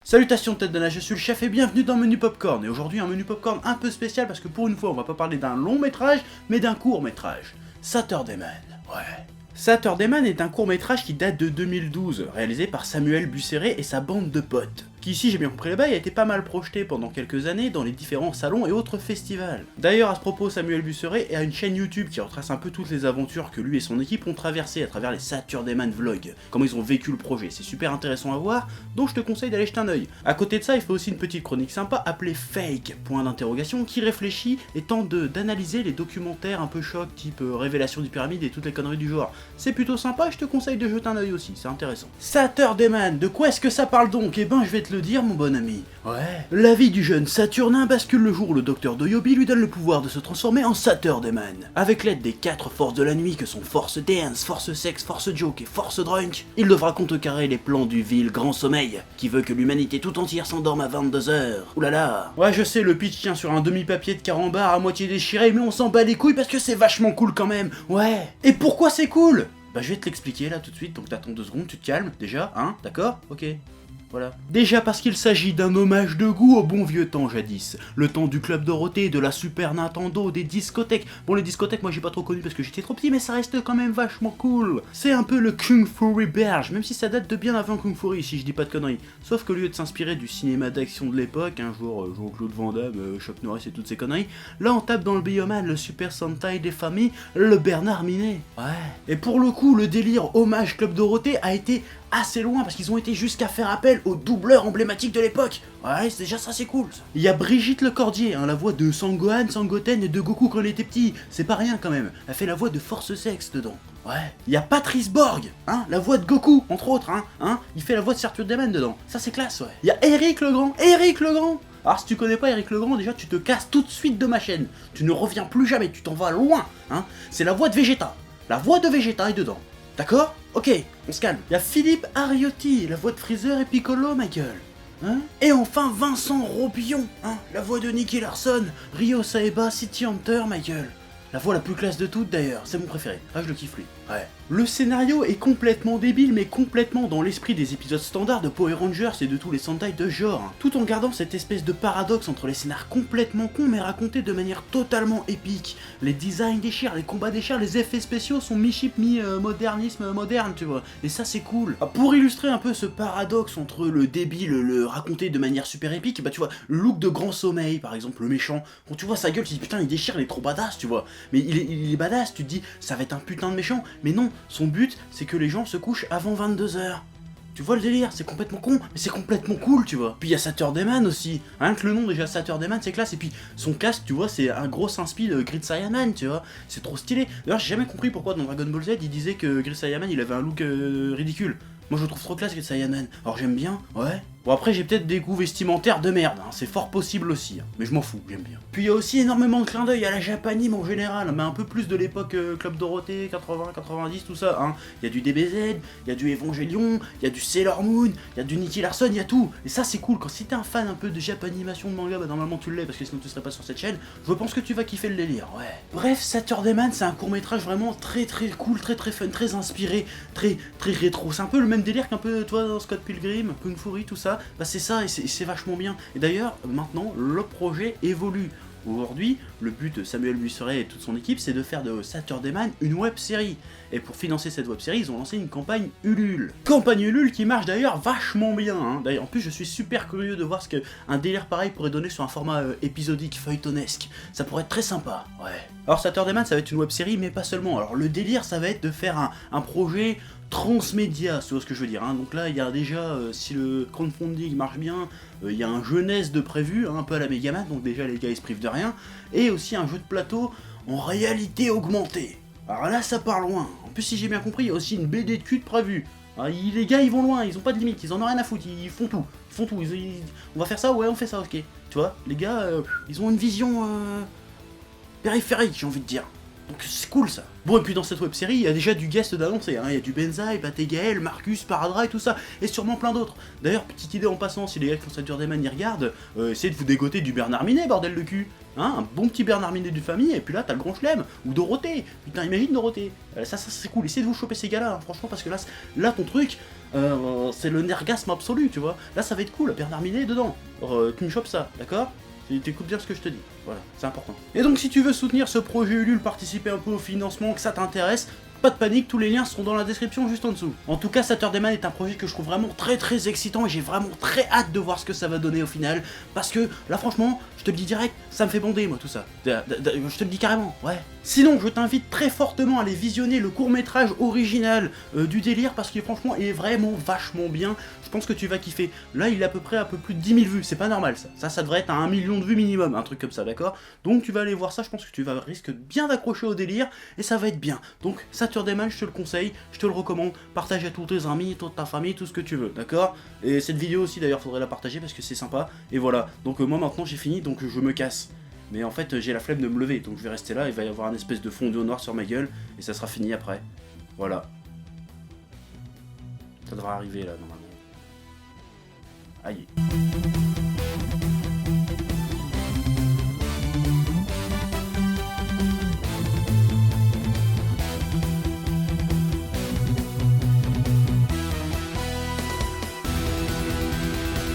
Salutations tête de nage, je suis le chef et bienvenue dans Menu Popcorn. Et aujourd'hui un menu popcorn un peu spécial parce que pour une fois on va pas parler d'un long métrage mais d'un court métrage. Saturday Man, ouais. Saturday Man est un court métrage qui date de 2012, réalisé par Samuel Busseret et sa bande de potes. Qui, si j'ai bien compris là-bas, a été pas mal projeté pendant quelques années dans les différents salons et autres festivals. D'ailleurs, à ce propos, Samuel Busseret a une chaîne YouTube qui retrace un peu toutes les aventures que lui et son équipe ont traversées à travers les Saturday Man Vlogs, comment ils ont vécu le projet, c'est super intéressant à voir, donc je te conseille d'aller jeter un œil. À côté de ça, il fait aussi une petite chronique sympa appelée Fake, point d'interrogation, qui réfléchit et tente d'analyser les documentaires un peu choc, type Révélation du Pyramide et toutes les conneries du genre. C'est plutôt sympa et je te conseille de jeter un œil aussi, c'est intéressant. Saturday Man, de quoi est-ce que ça parle donc? Eh ben, je vais te le dire mon bon ami. Ouais. La vie du jeune Saturnin bascule le jour où le docteur Doyobi lui donne le pouvoir de se transformer en Saturday Man. Avec l'aide des 4 forces de la nuit que sont Force Dance, Force Sex, Force Joke et Force Drunk, il devra contrecarrer les plans du vil Grand Sommeil, qui veut que l'humanité tout entière s'endorme à 22h. Oulala. Ouais, je sais, le pitch tient sur un demi-papier de carambar à moitié déchiré, mais on s'en bat les couilles parce que c'est vachement cool quand même. Ouais. Et pourquoi c'est cool? Bah je vais te l'expliquer là tout de suite, donc t'attends 2 secondes, tu te calmes, déjà, hein, d'accord? Ok. Voilà. Déjà parce qu'il s'agit d'un hommage de goût au bon vieux temps jadis. Le temps du Club Dorothée, de la Super Nintendo, des discothèques. Bon, les discothèques, moi j'ai pas trop connu parce que j'étais trop petit, mais ça reste quand même vachement cool. C'est un peu le Kung Fury belge, même si ça date de bien avant Kung Fury, si je dis pas de conneries. Sauf qu'au lieu de s'inspirer du cinéma d'action de l'époque, un jour Jean-Claude Van Damme, Chuck Norris et toutes ces conneries, là on tape dans le Bioman, le Super Sentai des familles, le Bernard Minet. Ouais. Et pour le coup, le délire hommage Club Dorothée a été assez loin parce qu'ils ont été jusqu'à faire appel aux doubleurs emblématiques de l'époque. Ouais, c'est déjà ça, c'est cool. Ça. Il y a Brigitte Lecordier, hein, la voix de Sangohan, Sangoten et de Goku quand il était petit. C'est pas rien quand même. Elle fait la voix de Force Sex dedans. Ouais. Il y a Patrice Borg, hein, la voix de Goku, entre autres, hein. Il fait la voix de Saturday Man dedans. Ça c'est classe, ouais. Il y a Éric Legrand. Alors si tu connais pas Éric Legrand, déjà tu te casses tout de suite de ma chaîne. Tu ne reviens plus jamais, tu t'en vas loin, hein. C'est la voix de Vegeta. La voix de Vegeta est dedans. D'accord? Ok, on se calme. Il y a Philippe Ariotti, la voix de Freezer et Piccolo, ma gueule. Hein? Et enfin Vincent Robillon, hein, la voix de Nicky Larson, Ryo Saeba, City Hunter, ma gueule. La voix la plus classe de toutes d'ailleurs, c'est mon préféré. Ah, je le kiffe lui. Ouais. Le scénario est complètement débile, mais complètement dans l'esprit des épisodes standards de Power Rangers et de tous les Sentai de genre, hein, tout en gardant cette espèce de paradoxe entre les scénars complètement cons mais racontés de manière totalement épique. Les designs déchirent, les combats déchirent, les effets spéciaux sont mi-chip, mi-modernisme moderne, tu vois. Et ça c'est cool. Ah, pour illustrer un peu ce paradoxe entre le débile, le raconté de manière super épique, bah tu vois, le look de Grand Sommeil par exemple, le méchant, quand tu vois sa gueule, tu te dis putain il déchire, il est trop badass, tu vois. Mais il est badass, tu te dis ça va être un putain de méchant, mais non. Son but, c'est que les gens se couchent avant 22h. Tu vois le délire, c'est complètement con, mais c'est complètement cool, tu vois. Puis il y a Saturday Man aussi. Rien que le nom déjà, Saturday Man, c'est classe. Et puis son casque, tu vois, c'est un gros inspi de Grid Saiyaman, tu vois. C'est trop stylé. D'ailleurs, j'ai jamais compris pourquoi dans Dragon Ball Z, il disait que Grid Saiyaman, il avait un look ridicule. Moi, je le trouve trop classe, Grid Saiyaman. Alors j'aime bien, ouais. Bon après j'ai peut-être des goûts vestimentaires de merde, hein. C'est fort possible aussi, hein. Mais je m'en fous, j'aime bien. Puis il y a aussi énormément de clins d'œil à la Japanime en général, mais un peu plus de l'époque Club Dorothée, 80, 90, tout ça, hein. Il y a du DBZ, il y a du Evangelion, il y a du Sailor Moon, il y a du Nicky Larson, il y a tout. Et ça c'est cool, quand si t'es un fan un peu de japanimation de manga, bah normalement tu l'es parce que sinon tu serais pas sur cette chaîne, je pense que tu vas kiffer le délire, ouais. Bref, Saturday Man c'est un court métrage vraiment très cool, très fun, très inspiré, très rétro. C'est un peu le même délire qu'un peu toi dans Scott Pilgrim, Kung Fury, tout ça. Bah c'est ça et c'est vachement bien. Et d'ailleurs, maintenant, le projet évolue. Aujourd'hui, le but de Samuel Busseret et toute son équipe, c'est de faire de Saturday Man une web-série. Et pour financer cette web-série, ils ont lancé une campagne Ulule. Campagne Ulule qui marche d'ailleurs vachement bien. Hein. D'ailleurs, en plus, je suis super curieux de voir ce qu'un délire pareil pourrait donner sur un format épisodique, feuilletonesque. Ça pourrait être très sympa, ouais. Alors Saturday Man, ça va être une web-série, mais pas seulement. Alors le délire, ça va être de faire un projet transmédia, c'est ce que je veux dire. Hein. Donc là, il y a déjà, si le crowdfunding marche bien, il y a un jeunesse de prévu, hein, un peu à la Megaman, donc déjà les gars ils se privent de rien, et aussi un jeu de plateau en réalité augmentée. Alors là, ça part loin. En plus, si j'ai bien compris, il y a aussi une BD de cul de prévu. Alors, les gars, ils vont loin, ils ont pas de limite, ils en ont rien à foutre, ils font tout. On va faire ça, ouais, on fait ça, ok. Tu vois, les gars, ils ont une vision périphérique, j'ai envie de dire. Donc c'est cool ça. Bon, et puis dans cette web série, il y a déjà du guest d'annoncé, hein. Il y a du Benzaï, Batégaël, Marcus, Paradra et tout ça, et sûrement plein d'autres. D'ailleurs, petite idée en passant, si les gars qui font Saturday y regardent, essayez de vous dégoter du Bernard Minet, bordel de cul. Hein, un bon petit Bernard Minet de famille, et puis là t'as le Grand Chelem, ou Dorothée. Putain, imagine Dorothée. Ça c'est cool, essayez de vous choper ces gars-là, hein, franchement, parce que là ton truc, c'est le nergasme absolu, tu vois. Là ça va être cool, Bernard Minet est dedans. Alors, tu me chopes ça, d'accord? T'écoutes bien ce que je te dis, voilà, c'est important. Et donc si tu veux soutenir ce projet Ulule, participer un peu au financement, que ça t'intéresse, pas de panique, tous les liens sont dans la description juste en dessous. En tout cas, Saturday Man est un projet que je trouve vraiment très excitant et j'ai vraiment très hâte de voir ce que ça va donner au final. Parce que là franchement, je te le dis direct, ça me fait bonder moi tout ça. Je te le dis carrément, ouais. Sinon, je t'invite très fortement à aller visionner le court-métrage original du délire parce qu'il franchement est vraiment vachement bien. Je pense que tu vas kiffer. Là, il est à peu près un peu plus de 10 000 vues, c'est pas normal ça. Ça devrait être à 1 million de vues minimum, un truc comme ça, d'accord? Donc tu vas aller voir ça, je pense que tu vas risquer bien d'accrocher au délire et ça va être bien. Donc Saturday Man, je te le conseille, je te le recommande, partage à tous tes amis, toute ta famille, tout ce que tu veux, d'accord? Et cette vidéo aussi d'ailleurs, faudrait la partager parce que c'est sympa. Et voilà, donc moi maintenant j'ai fini, donc je me casse. Mais en fait j'ai la flemme de me lever, donc je vais rester là, il va y avoir un espèce de fondu au noir sur ma gueule, et ça sera fini après. Voilà. Ça devrait arriver là normalement. Aïe.